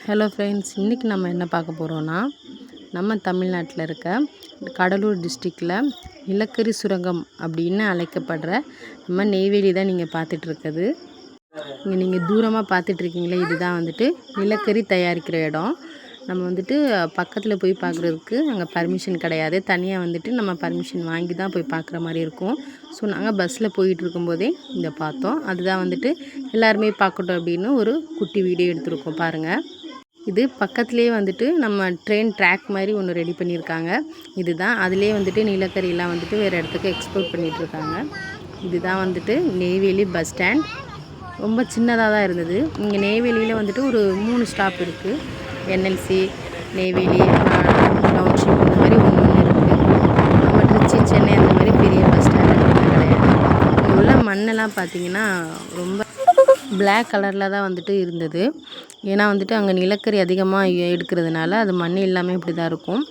Hello friends, இன்றைக்கி நம்ம என்ன பார்க்க போகிறோன்னா, நம்ம தமிழ்நாட்டில் இருக்க கடலூர் டிஸ்ட்ரிக்டில் நிலக்கரி சுரங்கம் அப்படின்னு அழைக்கப்படுற நம்ம நெய்வேலி தான் நீங்கள் பார்த்துட்ருக்குது. இங்கே நீங்கள் தூரமாக பார்த்துட்ருக்கீங்களே, இதுதான் வந்துட்டு நிலக்கரி தயாரிக்கிற இடம். நம்ம வந்துட்டு பக்கத்தில் போய் பார்க்குறதுக்கு அங்கே பர்மிஷன் கிடையாது. தனியாக வந்துட்டு நம்ம பர்மிஷன் வாங்கி தான் போய் பார்க்குற மாதிரி இருக்கும். ஸோ நாங்கள் பஸ்ஸில் போயிட்டு இருக்கும்போதே இதை பார்த்தோம். அதுதான் வந்துட்டு எல்லாருமே பார்க்கட்டும் அப்படின்னு ஒரு குட்டி வீடியோ எடுத்துருக்கோம் பாருங்கள். இது பக்கத்துலேயே வந்துட்டு நம்ம ட்ரெயின் ட்ராக் மாதிரி ஒன்று ரெடி பண்ணியிருக்காங்க. இதுதான் அதிலே வந்துட்டு நிலக்கரியெல்லாம் வந்துட்டு வேறு இடத்துக்கு எக்ஸ்போர்ட் பண்ணிகிட்ருக்காங்க. இதுதான் வந்துட்டு நெய்வேலி பஸ் ஸ்டாண்ட். ரொம்ப சின்னதாக தான் இருந்தது. இங்கே நெய்வேலியில் வந்துட்டு ஒரு 3 ஸ்டாப் இருக்குது. என்எல்சி, நெய்வேலி, டவுன்ஷிப், இந்த மாதிரி ஒன்று இருக்குது. நம்ம திருச்சி, சென்னை அந்த மாதிரி பெரிய பஸ் ஸ்டாண்ட் கிடையாது. இங்கே உள்ள மண்ணெல்லாம் பார்த்திங்கன்னா ரொம்ப பிளாக் கலரில் தான் வந்துட்டு இருந்தது. ஏன்னா வந்துட்டு அங்கே நிலக்கரி அதிகமாக எடுக்கிறதுனால அது மண் எல்லாமே இப்படி தான் இருக்கும்.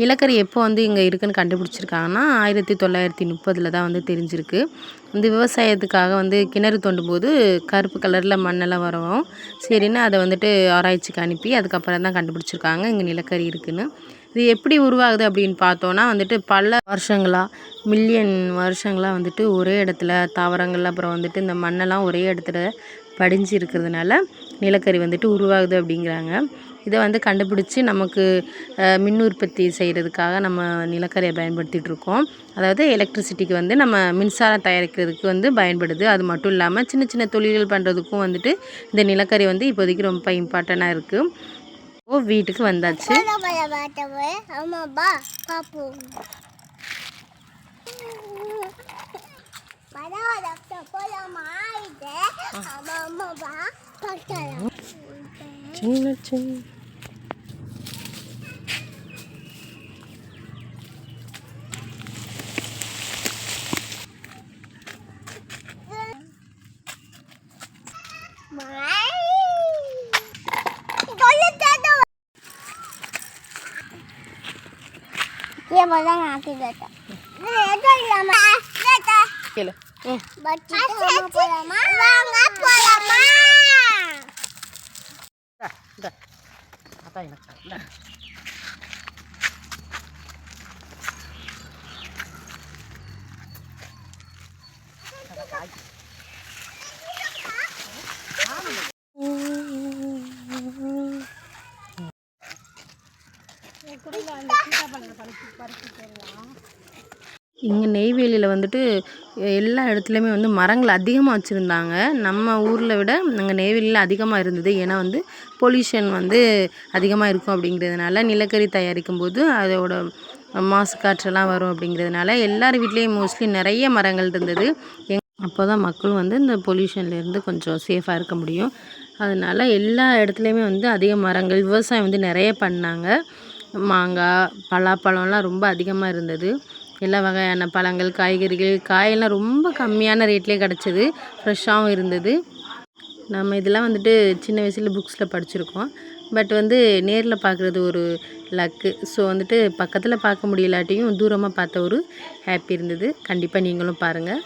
நிலக்கரி எப்போ வந்து இங்கே இருக்குதுன்னு கண்டுபிடிச்சிருக்காங்கன்னா 1930 தான் வந்து தெரிஞ்சிருக்கு. வந்து விவசாயத்துக்காக வந்து கிணறு தோண்டும் போது கருப்பு கலரில் மண்ணெல்லாம் வரும். சரின்னு அதை வந்துட்டு ஆராய்ச்சிக்கு அனுப்பி அதுக்கப்புறம் தான் கண்டுபிடிச்சிருக்காங்க இங்கே நிலக்கரி இருக்குதுன்னு. இது எப்படி உருவாகுது அப்படின்னு பார்த்தோன்னா வந்துட்டு பல வருஷங்களாக, மில்லியன் வருஷங்களாக வந்துட்டு ஒரே இடத்துல தாவரங்கள் அப்புறம் வந்துட்டு இந்த மண்ணெல்லாம் ஒரே இடத்துல படிஞ்சு இருக்கிறதுனால நிலக்கரி வந்துட்டு உருவாகுது அப்படிங்கிறாங்க. இதை வந்து கண்டுபிடிச்சி நமக்கு மின் உற்பத்தி செய்கிறதுக்காக நம்ம நிலக்கரியை பயன்படுத்திகிட்டு இருக்கோம். அதாவது எலக்ட்ரிசிட்டிக்கு வந்து நம்ம மின்சாரம் தயாரிக்கிறதுக்கு வந்து பயன்படுது. அது மட்டும் இல்லாமல் சின்ன சின்ன தொழில்கள் பண்ணுறதுக்கும் வந்துட்டு இந்த நிலக்கரி வந்து இப்போதைக்கு ரொம்ப இம்பார்ட்டண்ட்டாக இருக்குது. வீட்டுக்கு வந்தாச்சு. சின்ன சின்ன ये बोला ना आके देता ये तो लमा देता केलो बच्ची तो हम पोला मा वांगा पोला मा दा आता है ना दा இங்கே நெய்வேலியில் வந்துட்டு எல்லா இடத்துலையுமே வந்து மரங்கள் அதிகமாக வச்சுருந்தாங்க. நம்ம ஊரில் விட நாங்கள் நெய்வேலியில் அதிகமாக இருந்தது. ஏன்னா வந்து பொல்யூஷன் வந்து அதிகமாக இருக்கும் அப்படிங்கிறதுனால, நிலக்கரி தயாரிக்கும் போது அதோட மாசு காற்றெல்லாம் வரும் அப்படிங்கிறதுனால எல்லார் வீட்லேயும் மோஸ்ட்லி நிறைய மரங்கள் இருந்தது. அப்போ தான் மக்களும் வந்து இந்த பொல்யூஷன்லேருந்து கொஞ்சம் சேஃபாக இருக்க முடியும். அதனால் எல்லா இடத்துலையுமே வந்து அதிக மரங்கள், விவசாயம் வந்து நிறைய பண்ணாங்க. மாங்காய், பலாப்பழம்லாம் ரொம்ப அதிகமாக இருந்தது. எல்லா வகையான பழங்கள், காய்கறிகள், காயெல்லாம் ரொம்ப கம்மியான ரேட்லேயே கிடச்சிது. ஃப்ரெஷ்ஷாகவும் இருந்தது. நம்ம இதெல்லாம் வந்துட்டு சின்ன வயசில் புக்ஸில் படிச்சிருக்கோம். பட் வந்து நேரில் பார்க்குறது ஒரு லக்கு. ஸோ வந்துட்டு பக்கத்தில் பார்க்க முடியலாட்டியும் தூரமாக பார்த்த ஒரு ஹாப்பி இருந்தது. கண்டிப்பாக நீங்களும் பாருங்கள்.